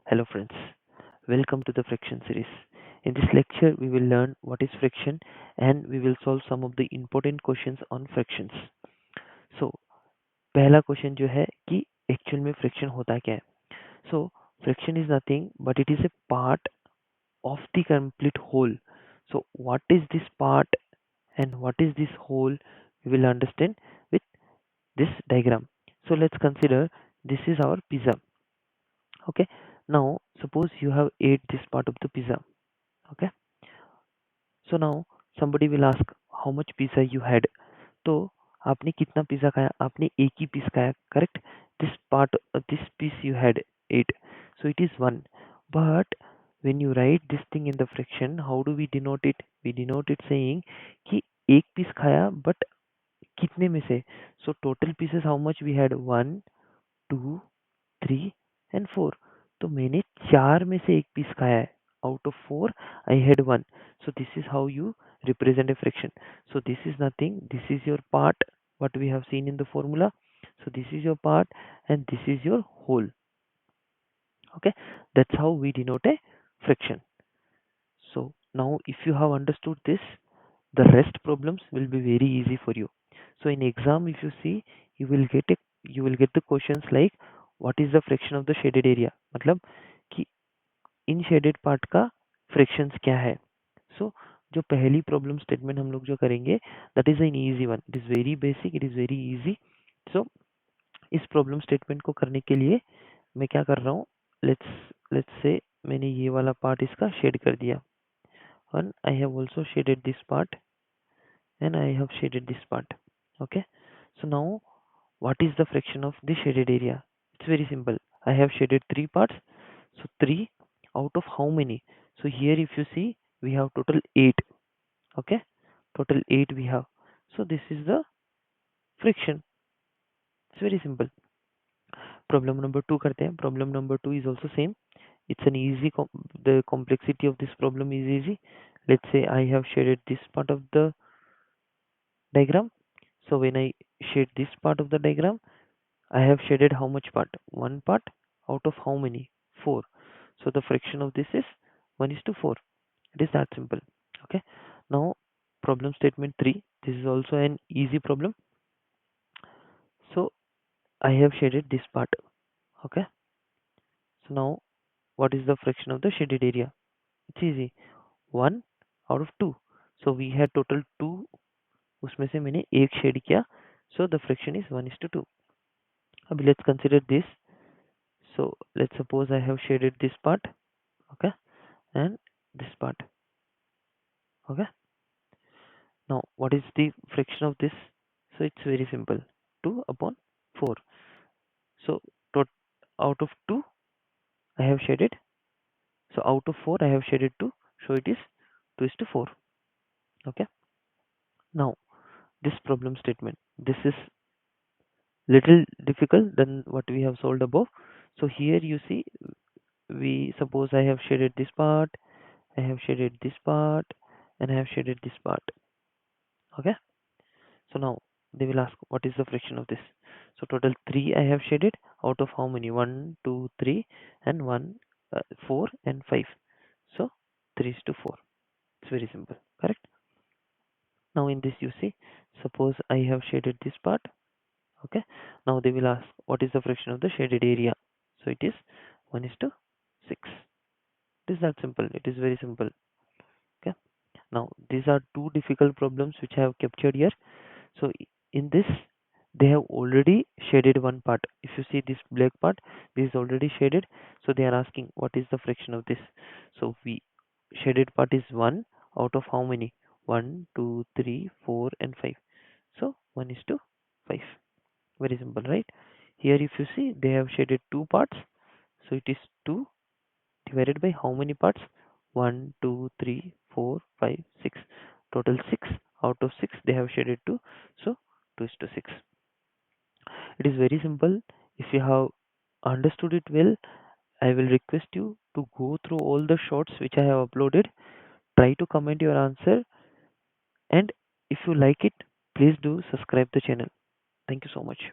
Hello friends, welcome to the friction series. In this lecture, we will learn what is friction and we will solve some of the important questions on frictions. So, पहला question जो है कि actual में friction होता क्या है. So, friction is nothing but it is a part of the complete whole. So, what is this part and what is this whole? We will understand with this diagram. So, let's consider this is our pizza. Okay, now suppose you have ate this part of the pizza. Okay, so now somebody will ask how much pizza you had. तो आपने कितना pizza खाया? आपने एक ही piece खाया, correct? This piece you had ate, so it is one. But when you write this thing in the fraction, how do we denote it? We denote it saying कि एक piece खाया but कितने में से? So total pieces how much we had? 1 2 3 and 4. तो मैंने 4 में से एक पीस खाया है. Out of 4 I had 1. So this is how you represent a fraction. So this is nothing, this is your part, what we have seen in the formula. So this is your part and this is your whole. Okay, that's how we denote a fraction. So now if you have understood this, the rest problems will be very easy for you. So in exam, if you see, you will get the questions like what is the fraction of the shaded area, मतलब कि इन shaded part का fractions क्या है. सो जो पहली problem statement हम लोग जो करेंगे, that is an easy one. It is very basic, it is very easy. So इस प्रॉब्लम स्टेटमेंट को करने के लिए मैं क्या कर रहा हूँ, लेट्स से मैंने ये वाला पार्ट इसका शेड कर दिया and I have also shaded this part and I have shaded this part. Okay, so now what is the fraction of the shaded area? It's very simple. I have shaded three parts. So 3 out of how many? So here if you see, we have total 8. Okay, total 8 we have. So this is the friction. It's very simple. Problem number 2 करते हैं. Problem number 2 is also same. It's an easy the complexity of this problem is easy. Let's say I have shaded this part of the diagram. So when I shade this part of the diagram, I have shaded how much part? One part out of how many? 4. So the fraction of this is 1:4. It is that simple. Okay. Now problem statement 3. This is also an easy problem. So I have shaded this part. Okay. So now what is the fraction of the shaded area? It's easy. 1 out of 2. So we had total 2. उसमें से मैंने एक shade किया. So the fraction is 1:2. अब let's consider this. So let's suppose I have shaded this part. Okay. And this part. Okay. Now what is the fraction of this? So it's very simple. 2 upon 4. So tot out of 2 I have shaded. So out of 4 I have shaded 2. So it is 2:4. Okay. Now this problem statement. This is little difficult than what we have solved above. So here you see, we suppose I have shaded this part, I have shaded this part, and I have shaded this part. Okay. So now they will ask what is the fraction of this. So total 3 I have shaded out of how many? 1, 2, 3 and 1, 4 and 5. So 3:4. It's very simple, correct? Now in this you see, suppose I have shaded this part. Okay. Now they will ask what is the fraction of the shaded area. So it is 1:6. It is that simple. It is very simple. Okay. Now these are two difficult problems which I have captured here. So in this they have already shaded one part. If you see this black part, this is already shaded. So they are asking what is the fraction of this. So we shaded part is 1 out of how many? 1, 2, 3, 4 and 5. So 1:5. Very simple, right? Here if you see, they have shaded two parts. So it is 2 divided by how many parts? 1, 2, 3, 4, 5, 6. Total 6. Out of 6 they have shaded 2. So 2:6. It is very simple. If you have understood it well, I will request you to go through all the shorts which I have uploaded. Try to comment your answer, and if you like it, please do subscribe the channel. Thank you so much.